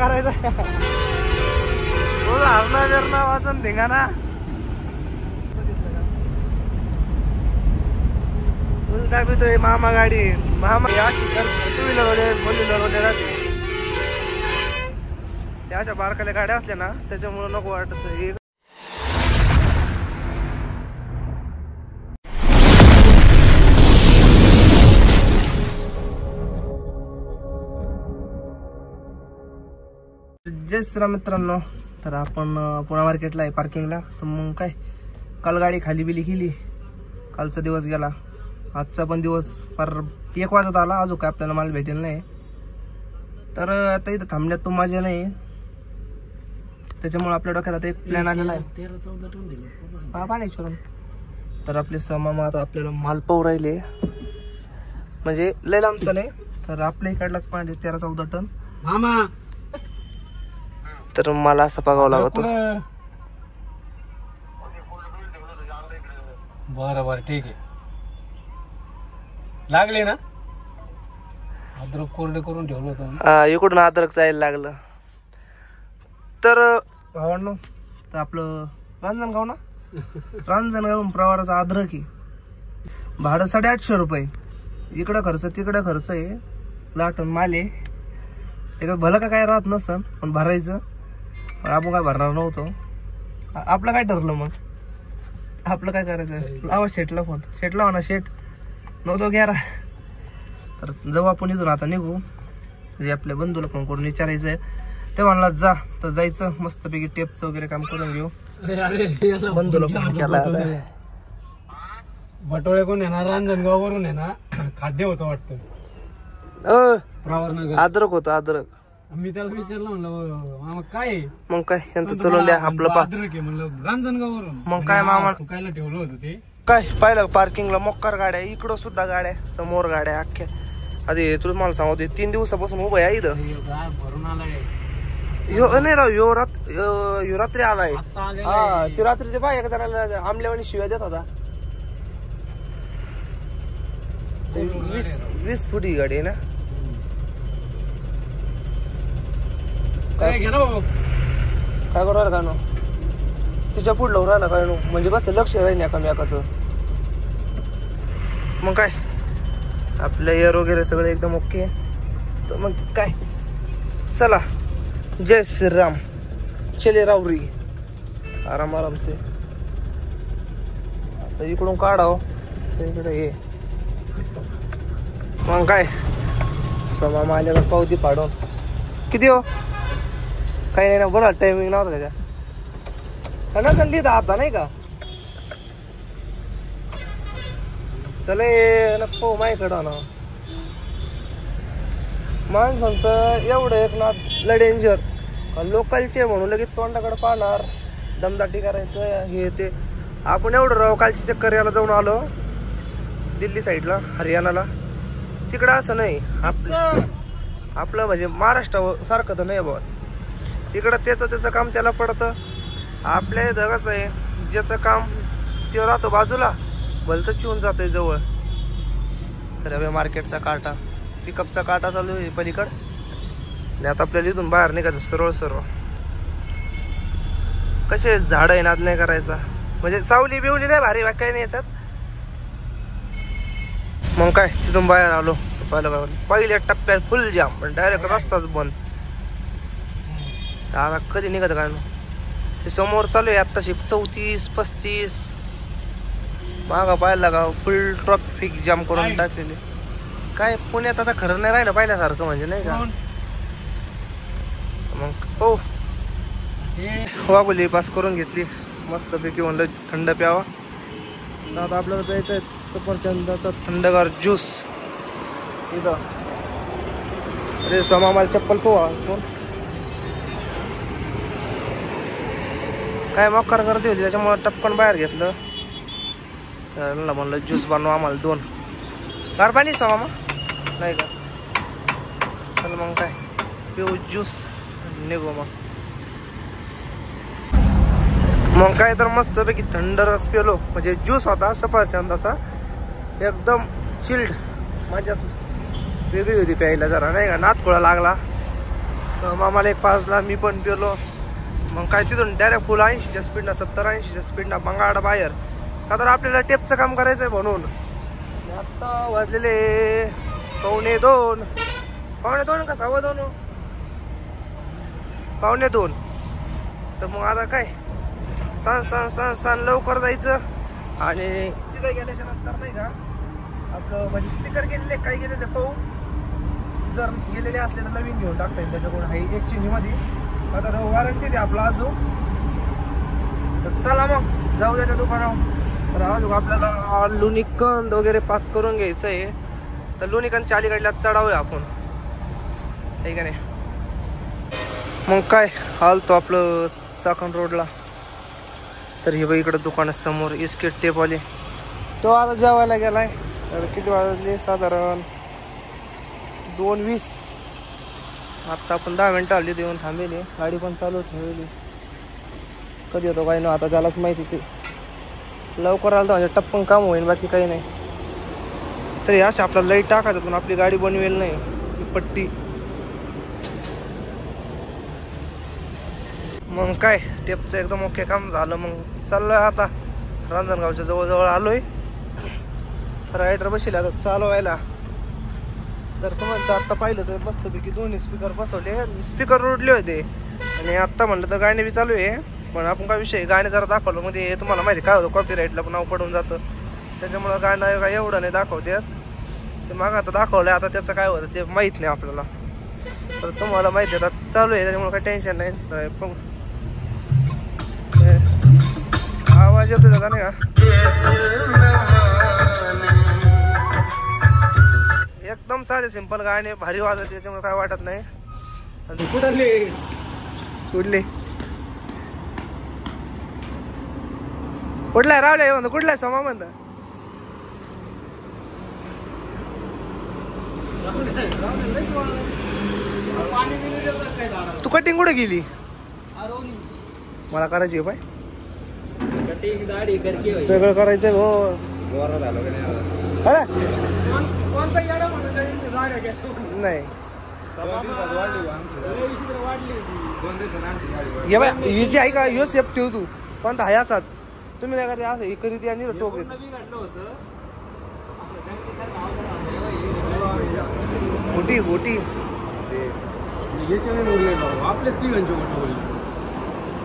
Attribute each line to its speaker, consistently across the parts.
Speaker 1: करायचं हरणा बिरणा वाचून धिंगाणा काय पितोय मामा गाडी मामा टू व्हीलर फोर राहते त्या अशा बारकाल्या गाड्या असल्या ना त्याच्यामुळे नको वाटत. जय श्रीराम मित्रांनो, तर आपण पुणे मार्केटला आहे पार्किंगला. तर मग काय काल गाडी खाली बिली केली, कालचा दिवस गेला, आजचा पण दिवस फार 1 वाजत आला, अजून काय आपल्याला माल भेटेल नाही. तर आता इथं थांबण्यात तो माझ्या नाही, त्याच्यामुळे आपल्या डोक्यात आता एक प्लॅन आलेला आहे. 13-14 टन दिले पाण्याच्यावरून. तर आपले मामा आता आपल्याला माल पाहू राहिले, म्हणजे लय लांबचा नाही, तर आपल्या इकडलाच पाणी 13-14 टन मामा. तर मला असं बघावं लागतो.
Speaker 2: बरं बरं ठीक आहे, लागले ना. अद्रक कोरडे करून ठेवलं होतं,
Speaker 1: इकडून अद्रक जायला लागलं. तर भावांनो, तर आपलं रांजणगाव ना रांजणगावून प्रवाराचा अद्रक आहे, भाडं 850 रुपये. इकडं खर्च तिकडं खर्च आहे, लाटून माले त्याच्यात भलं का काय राहत नसन, पण भरायचं. आपण काय भरणार नव्हतो. आपलं काय ठरलं मग, आपलं काय करायचं, लावा शेटला फोन, शेट लावा ना, शेट नव्हतो घ्या. तर जाऊ आपण इथून आता निघू, म्हणजे आपल्या बंधूला फोन करून विचारायचंय. ते म्हणला जा, तर जायचं मस्तपैकी टेपचं वगैरे काम करून घेऊ. बंधूला फोन केला.
Speaker 2: बटोळे कोण येणार, रांजणगाव वरून आहे ना, खाद्य होतं वाटतं,
Speaker 1: अद्रक होतं अद्रक.
Speaker 2: मी त्याला विचारलं, म्हणलं मामा काय,
Speaker 1: मग काय यांचं चलून द्या आपलं
Speaker 2: अद्रक आहे म्हणलं रांजणगाव वरून.
Speaker 1: मग काय मामा
Speaker 2: सुकायला ठेवलं होतं ते,
Speaker 1: काय पाहिलं पार्किंगला मोक्कार गाड्या, इकडं सुद्धा गाड्या, समोर गाड्या अख्ख्या. आधी तुला मला सांगतो 3 दिवसापासून उभं आहे इथं.
Speaker 2: भरून आलाय
Speaker 1: नाही राव, यो रात्री आलाय. हा, ती रात्रीचे बाय एका जणाला आमल्यावानी शिव्या देत होता. 20 फुटी गाडी आहे ना.
Speaker 2: काय घे ना बाबा,
Speaker 1: काय करू राहिला काय नो, तिच्या पुढं लावून राहिला काय नो, म्हणजे कसं लक्ष राहील एकामेकाचं. मग काय आपलं एअर वगैरे सगळं एकदम ओके. तर मग काय चला, जय श्रीराम, चले रावरी, आराम आराम से. आता इकडून काढाव तर इकडे ये. मग काय समा माल्याला पावती पाडून किती हो, काही नाही ना, बरं टायमिंग नव्हता त्याच्या ना, संधी आता नाही का. चला नको माझ्याकडं ना, माणसांचं एवढं एक ना लय डेंजर. लोकलचे म्हणून लगेच तोंडाकडे पाहणार, दमदाटी करायचं हे ते. आपण एवढं राव कालची चक्कर याला जाऊन आलो दिल्ली साईडला, हरियाणाला, तिकडं असं नाही. आपलं म्हणजे महाराष्ट्र सारखं तर नाही बॉस, तिकडं त्याचं काम त्याला पडतं. आपल्या इथं कसं आहे, ज्याचं काम ते राहतो बाजूला, भलतं चिवून जातंय जवळ. तर हवे मार्केटचा काटा, पिकअपचा काटा चालू आहे पलीकड. आणि आता आपल्याला इथून बाहेर निघायचं सरळ सरळ. कसे झाड आहे, नाद नाही करायचा, म्हणजे सावली बिवली नाही भारी काय नाही याच्यात. मग काय तिथून बाहेर आलो, पहिल्या टप्प्यात फुल जाम, पण डायरेक्ट रस्ताच बंद. आता कधी निघत काय ते समोर चालू आहे आत्ताशी 34-35, मागा पाहिला का फुल ट्रॅफिक जाम करून टाकलेली. काय पुण्यात आता खरं नाही राहिलं पहिल्यासारखं, म्हणजे नाही का. मग हो वाघोली पास करून घेतली मस्तपैकी, म्हणलं थंड प्यावा. आता आपल्याला प्यायचं आहे सफरचंदाचा थंडगार ज्यूस इथं. अरे समा मला चप्पल तो काय मक्कार करते होती, त्याच्यामुळे टपकन बाहेर घेतलं. तर म्हणलं ज्यूस बनवा आम्हाला 2 गार पाणी समा नाही का. चल मग काय पिऊ ज्यूस, निघू मग काय. तर मस्तपैकी थंड रस पिलो, म्हणजे ज्यूस होता सफरचंदाचा, एकदम चिल्ड, मजाच वेगळी होती प्यायला जरा नाही का. नातखोळा लागला मामाला एक 5ला मी पण पेलो. मग काय तिथून डायरेक्ट फुल 80च्या स्पीडनं 70-80च्या स्पीडनं बंगाडा बाहेर. का तर आपल्याला टेपचं काम करायचं आहे म्हणून. आता वाजलेले 1:45. 1:45 का 2:15? 1:45. तर मग आता काय सांग लवकर जायचं. आणि तिथे गेल्याच्या नंतर नाही का आपलं म्हणजे स्पीकर गेलेले काय गेलेले पाहू. जर गेलेले असले तर नवीन घेऊन टाकता येईल त्याच्याकडून. हाई एक्सचेंज मध्ये आता वॉरंटी दे आपला अजून. तर चला मग जाऊ त्याच्या दुकानावर. तर अजून आपल्याला लुनिकंद वगैरे पास करून घ्यायचं आहे. तर लुनिकंदच्या अलीकडला चढावूया आपण, आहे का नाही. मग काय आलतो आपलं चाकण रोडला. तर हे इकडं दुकान समोर इस्केट टेपवाले. तो आता जेवायला गेलाय. आता किती वाजले साधारण 2:20. आता आपण 10 मिनिटं आली देऊन थांबेली. गाडी पण चालू ठेवली. कधी होतो काही ना आता त्यालाच माहिती. की लवकर आलं तर म्हणजे टप्पन काम होईल, बाकी काही नाही. तरी असं आपला लाईट टाकायचं पण आपली गाडी बनवेल नाही ही पट्टी. मग काय टेपचं एकदम ओके काम झालं. मग चाललोय आता रांजणगावच्या जवळजवळ आलोय. रायडर बसले आता चालवायला. तर तुम्हाला आता पाहिलं तर मस्तपैकी दोन्ही स्पीकर बसवले. स्पीकर उडले होते आणि आत्ता म्हणलं तर गाणे बी चालू आहे. पण आपण काय विषय गाणे जरा दाखवलं म्हणजे तुम्हाला माहिती काय होतं कॉपीराईटला पण नाव पडून जातं. त्याच्यामुळं गाणं काय एवढं नाही दाखवतात. ते मग आता दाखवलंय. आता त्याचं काय होतं ते माहीत नाही आपल्याला. तर तुम्हाला माहिती आहे आता चालू आहे त्याच्यामुळे काही टेन्शन नाही. पण आवाज येतो त्याचा नाही का. एकदम साधे सिंपल गाणे भारी वाजत त्याच्यामुळे काय वाटत नाही. कुठले कुठलाय रावले म्हणतो कुठलाय सोमा म्हणता. तू कटिंग कुठे गेली. मला करायची आहे पाय सगळं करायचंय हो. नाही हिची आहे का यो सेफ ठेव तू कोणता आहे असाच. तुम्ही काय करते असं करीत आणि टोक देत. गोटी गोटी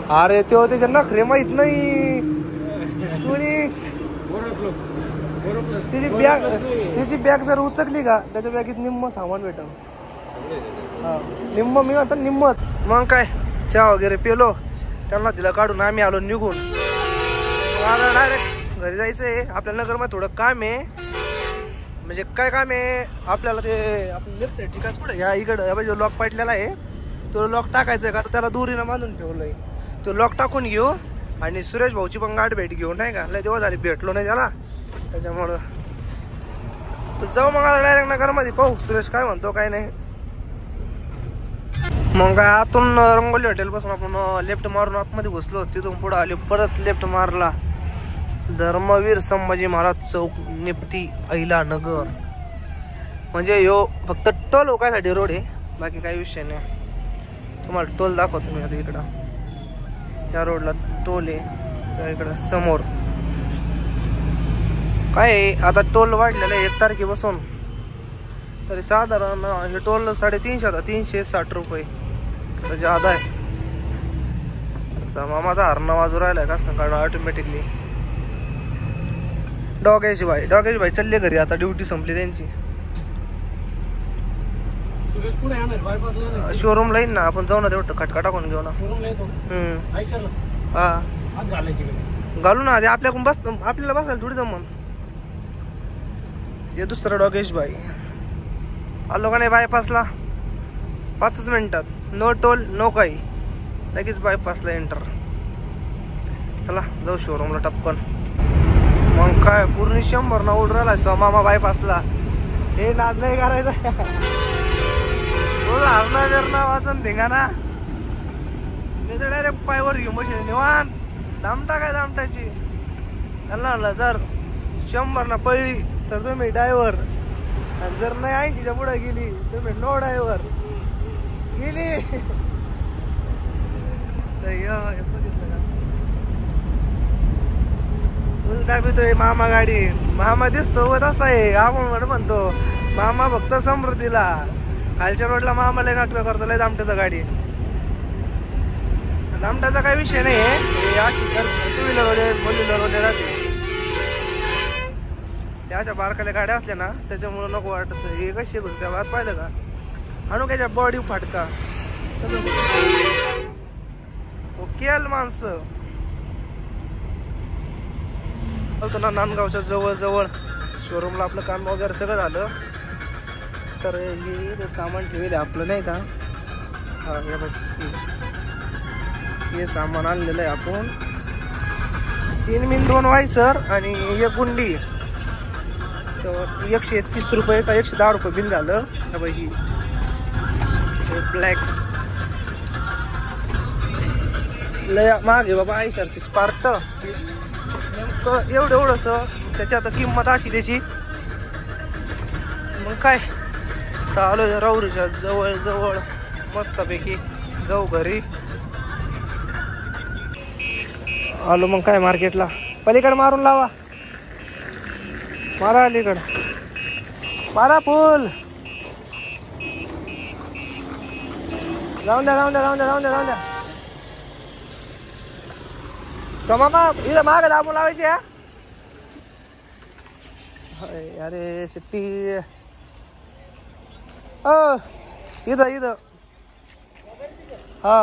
Speaker 1: अरे तो त्याच्या नखरे माहित नाही. तिची बॅग जर उचकली का त्याच्या बॅगेत निम्म सामान भेटल. हा निम्म मी आता निम्मत. मग काय चहा वगैरे पेलो त्यांना दिला काढून आम्ही आलो निघून. मला डायरेक्ट घरी जायचंय. आपल्या नगरमध्ये थोडं काम आहे. म्हणजे काय काम आहे आपल्याला ते आपल्या लेफ्ट साईडची काच कुठे ह्या इकडं जो लॉक पाडलेला आहे तो लॉक टाकायचा आहे का. त्याला दोरीनं बांधून ठेवलंय. तो लॉक टाकून घेऊ आणि सुरेश भाऊची पण गाठ भेट घेऊ नाही का. लय दिवस झाली भेटलो नाही त्याला त्याच्यामुळं. तर जाऊ मग आता डायरेक्ट नगरमध्ये पाहू सुरेश काय म्हणतो काय नाही. मग काय आतून रंगोली हॉटेल पासून आपण लेफ्ट मारून आतमध्ये घुसलो. तिथून पुढे आले परत लेफ्ट मारला. धर्मवीर संभाजी महाराज चौक निपटी अहिला नगर. म्हणजे यो फक्त टोल होकायसाठी रोड आहे बाकी काही विषय नाही. तुम्हाला टोल दाखवतो मी आता. इकडं त्या रोडला टोल आहे. इकडं समोर काय आता टोल वाढलेला आहे 1 तारखेपासून. तरी साधारण टोल 350 आता 360 रुपये तर ज्यादा आहे. मामाचा हरणा वाजू राहिलाय कस कारण ऑटोमॅटिकली. डॉगेश भाई चालले घरी आता. ड्युटी संपली त्यांची. शोरूमला येईन ना आपण जाऊ ना तेवढं खटका टाकून घेऊ ना. हा घालू ना ते आपल्याकडून बस आपल्याला बसायला थोडी जमन. हे दुसरं डॉगेश भाई आलो का नाही बायपासला 5 मिनिटात. नो टोल नो काही लगेच बायपासला एंटर. चला जाऊ शोरूमला टपकन. मग काय पूर्ण 100 ना उड राहिला मामा बायपासला. हे नाद नाही करायचं. हरणा बिरणा वाचन धिंगा ना. मी तर डायरेक्ट पायवर घेऊ मशीन निवान दामटा काय दामटाची. त्यांना म्हणलं जर 100 ना पळली तर तुम्ही ड्रायव्हर आणि जर नाही 80च्या पुढे गेली तुम्ही नो ड्रायव्हर. गेली. बघितलं का काय पितोय मामा गाडी. मामा दिसतो व तसा आहे. आपण म्हणतो मामा फक्त समृद्धीला. खालच्या रोडला मामा लय नाटक करतो. लय दामट्याचं गाडी. दामट्याचा काही विषय नाही आहे. अशी टू व्हीलर वगैरे फोर व्हीलर वगैरे राहते. त्या अशा बारकाल्या गाड्या असल्या ना त्याच्यामुळे नको वाटत. हे कशी त्या वाद पाहिलं का आणू त्याच्या बॉडी फाटका. ओके माणसं बोलतो ना नांदगावच्या जवळ जवळ शोरूमला आपलं काम वगैरे सगळं झालं. तर हे सामान ठेवले आपलं नाही का. हा हे सामान आणलेलं आहे आपण. 3 मिन 2 वायसर आणि 1 गुंडी. तर 131 रुपये का 110 रुपये बिल झालं. ही ब्लॅक लय महाग आहे बाबा. आयशरची स्पार्क नेमकं एवढंस त्याची आता किंमत अशी त्याची. मग काय आलो राहुरीच्या जवळ जवळ मस्तपैकी जाऊ घरी. आलो मग काय मार्केटला. पलीकडे मारून लावा. मारा अलीकड. मारा फुल. जाऊन द्या जाऊन द्या जाऊन द्या जाऊन द्या जाऊन द्या. समामा इथं माग दाबून लावायची. अरे शिट्टी. इथं इथं हा